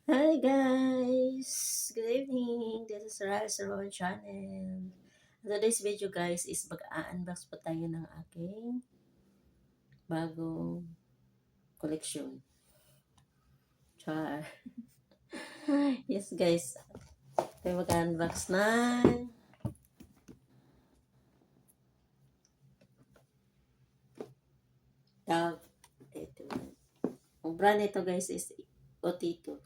Hi guys! Good evening! This is Rise Rowan Channel. Today's video guys is mag-unbox po tayo ng aking bagong koleksyon. Char! Yes guys, tayo mag-unbox ng Dove. Ito. Ang brand nito guys is Otito.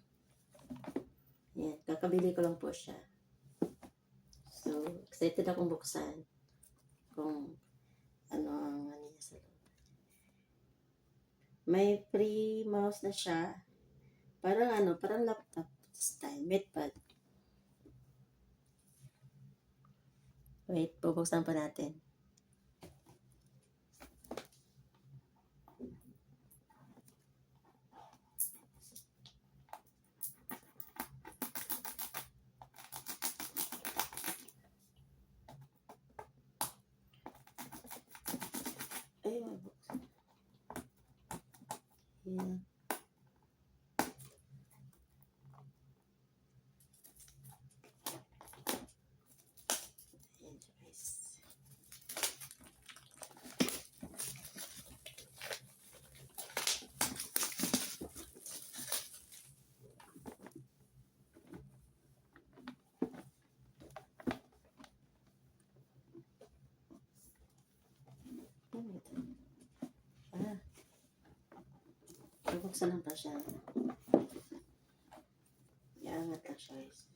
Yan, kakabili ko lang po siya. So, excited akong buksan kung ano ang ano niya sa loob. May free mouse na siya. Parang laptop style, MedPad. Wait, bubuksan pa natin. Ay, mabuksan. Yan. Ayan, guys. Ah, bubuksan lang pa siya. Iangat lang siya, guys.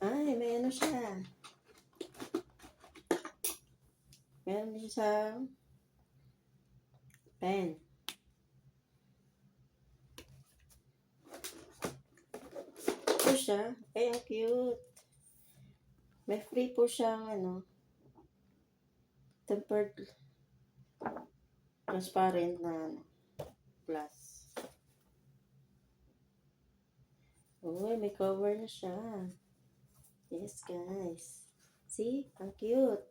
Ay, may ano siya. Meron siya sa pen. Ito siya. Ay, ang cute. May free po siyang tempered transparent na glass. Uy, may cover na siya. Yes, guys. See? Ang cute.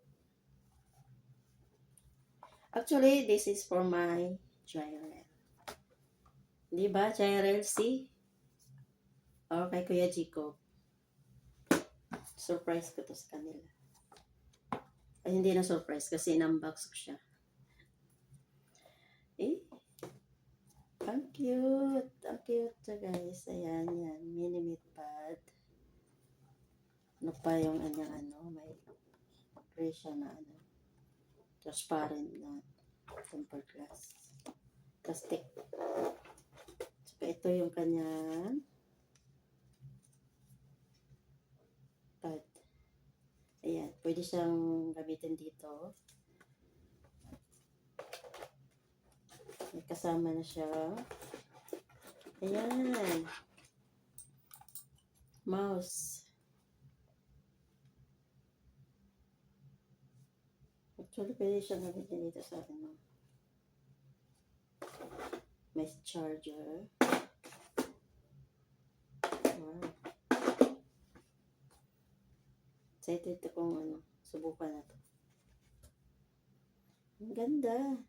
Actually, this is for my Jairel. Diba, Jairel C? Or kay Kuya Jacob. Surprise ko to sa kanila. Ay, hindi na surprise kasi in-unbox ko siya. Eh, ang cute. Ang cute siya, guys. Ayan, yan. Mini pad. Ano pa yung may gray siya na transparent na tempered glass. Plastic. Saka ito yung kanyang pad. Ayan, pwede siyang gamitin dito. May kasama na siya. Ayan. Mouse. Actually, pwede siyang gamitin dito sa akin. May charger. Wow. Excited akong subukan na to. Ang ganda.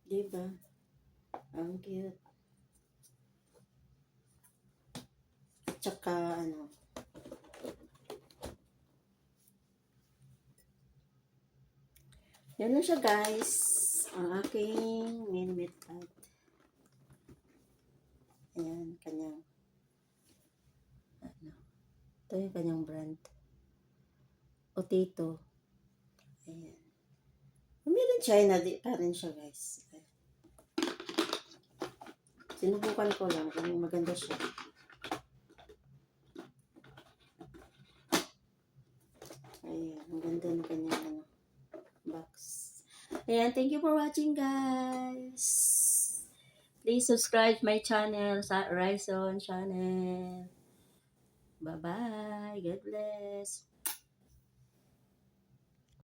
Diba? Ang cute. Tsaka yan na siya, guys. Ang aking mini pad. Ayan, kanyang ito yung kanyang brand. Otito. Ayan. Meron China pa rin siya, guys. Sinubukan ko lang kung maganda siya. Ayan, ang ganda ng kanyang ano, box. Ayan, thank you for watching, guys. Please subscribe my channel sa Horizon channel. Bye-bye. God bless.